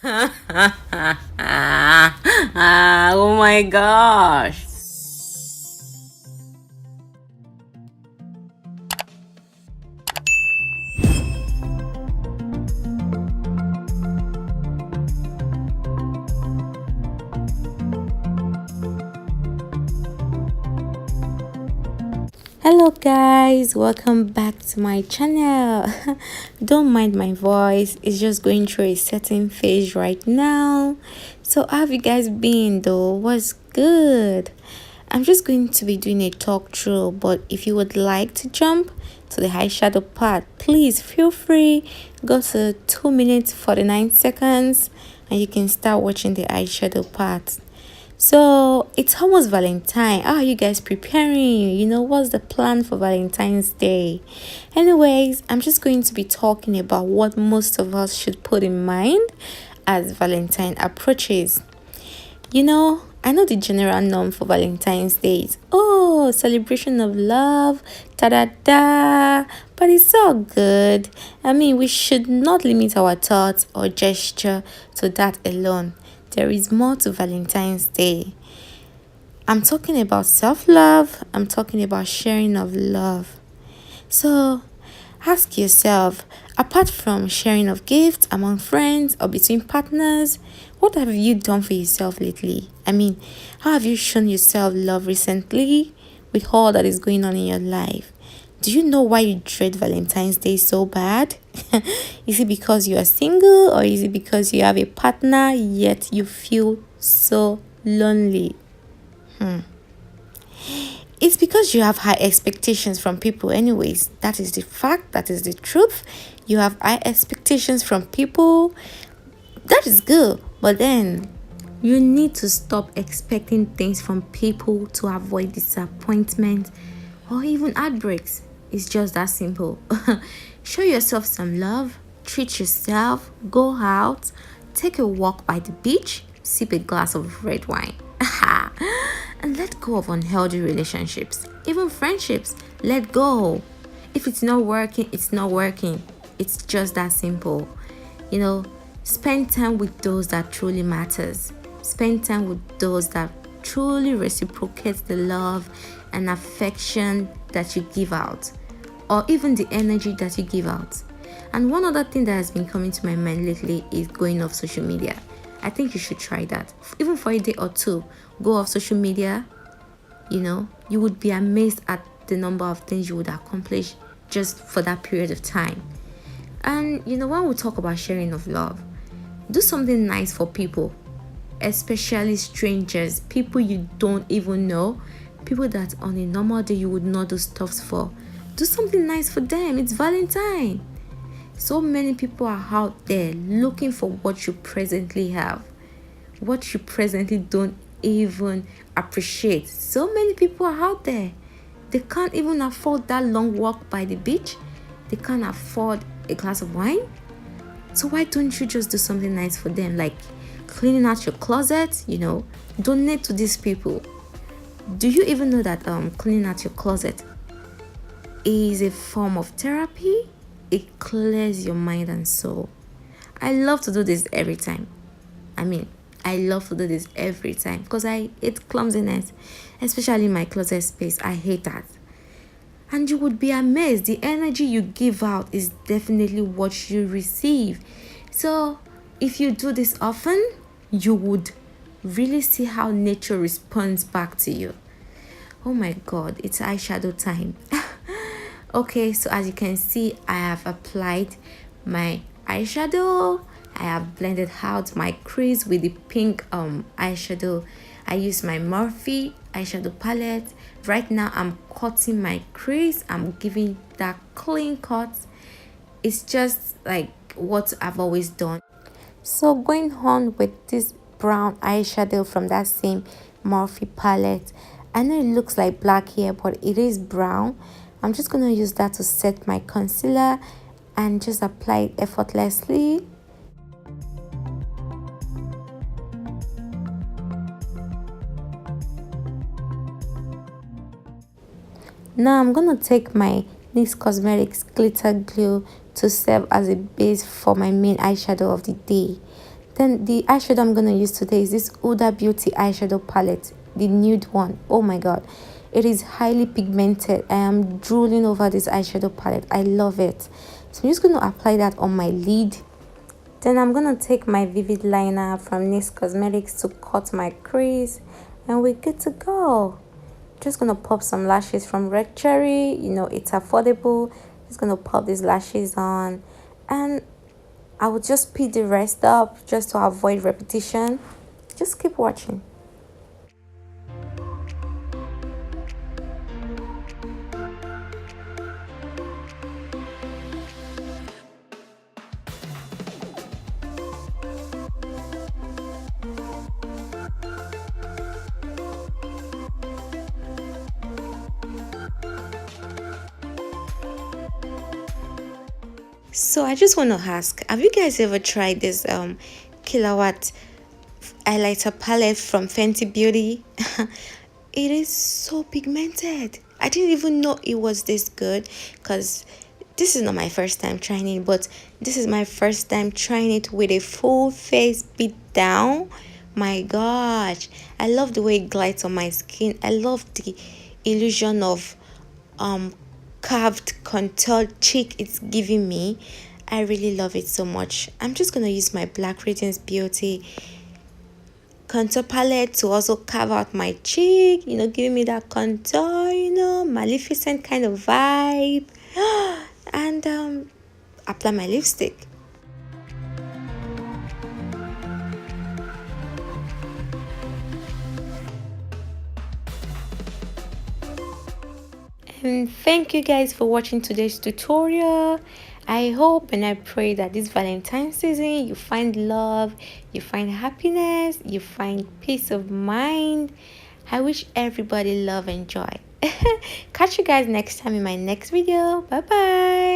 Oh my gosh. Hello guys, welcome back to my channel. Don't mind my voice, it's just going through a certain phase right now. So how have you guys been though? What's good? I'm just going to be doing a talk through, but if you would like to jump to the eyeshadow part, please feel free. Go to 2 minutes 49 seconds and you can start watching the eyeshadow part. So it's almost Valentine. How are you guys preparing? What's the plan for Valentine's Day? Anyways, I'm just going to be talking about what most of us should put in mind as Valentine approaches. I know the general norm for Valentine's Day is, oh, celebration of love, ta-da-da, but it's all good. I mean, we should not limit our thoughts or gesture to that alone. There is more to Valentine's Day. I'm talking about self-love. I'm talking about sharing of love. So ask yourself, apart from sharing of gifts among friends or between partners, what have you done for yourself lately? I mean, how have you shown yourself love recently with all that is going on in your life? Do you know why you dread Valentine's Day so bad? Is it because you are single, or is it because you have a partner yet you feel so lonely? It's because you have high expectations from people anyways. That is the fact, that is the truth. You have high expectations from people. That is good, but then you need to stop expecting things from people to avoid disappointment or even heartbreaks. It's just that simple. Show yourself some love, treat yourself, go out, take a walk by the beach, sip a glass of red wine, and let go of unhealthy relationships, even friendships. Let go. If it's not working, it's not working. It's just that simple. Spend time with those that truly matters. Spend time with those that truly reciprocate the love and affection that you give out, or even the energy that you give out. And one other thing that has been coming to my mind lately is going off social media. I think you should try that. Even for a day or two, go off social media. You would be amazed at the number of things you would accomplish just for that period of time. And when we talk about sharing of love, do something nice for people, especially strangers, people you don't even know, people that on a normal day you would not do stuff for. Do something nice for them. It's Valentine. So many people are out there looking for what you presently have, what you presently don't even appreciate. So many people are out there. They can't even afford that long walk by the beach. They can't afford a glass of wine. So why don't you just do something nice for them, like cleaning out your closet? Donate to these people. Do you even know that cleaning out your closet is a form of therapy? It clears your mind and soul. I love to do this every time. I love to do this every time because I hate clumsiness, especially in my closet space. I hate that. And you would be amazed. The energy you give out is definitely what you receive. So if you do this often, you would really see how nature responds back to you. Oh my god, it's eyeshadow time. Okay, so as you can see, I have applied my eyeshadow. I have blended out my crease with the pink eyeshadow. I use my Morphe eyeshadow palette. Right now I'm cutting my crease. I'm giving that clean cut. It's just like what I've always done. So going on with this brown eyeshadow from that same Morphe palette. I know it looks like black here, but it is brown. I'm just going to use that to set my concealer and just apply it effortlessly. Now I'm going to take my NYX Cosmetics glitter glue to serve as a base for my main eyeshadow of the day. Then the eyeshadow I'm gonna use today is this Huda Beauty eyeshadow palette, the nude one. Oh my god, it is highly pigmented. I am drooling over this eyeshadow palette. I love it. So I'm just gonna apply that on my lid. Then I'm gonna take my vivid liner from NYX Cosmetics to cut my crease, and we're good to go. Just gonna pop some lashes from Red Cherry. You know, it's affordable. Just gonna pop these lashes on, and I will just speed the rest up just to avoid repetition. Just keep watching. So I just want to ask, have you guys ever tried this killawatt highlighter palette from Fenty Beauty? It is so pigmented. I didn't even know it was this good, because this is not my first time trying it, but this is my first time trying it with a full face beat down. My gosh, I love the way it glides on my skin. I love the illusion of carved contoured cheek it's giving me. I really love it so much. I'm just gonna use my Blackradiancebeauty contour palette to also carve out my cheek, you know, giving me that contour, you know, Maleficent kind of vibe. And apply my lipstick. And thank you guys for watching today's tutorial. I hope and I pray that this Valentine's season you find love, you find happiness, you find peace of mind. I wish everybody love and joy. Catch you guys next time in my next video. Bye bye.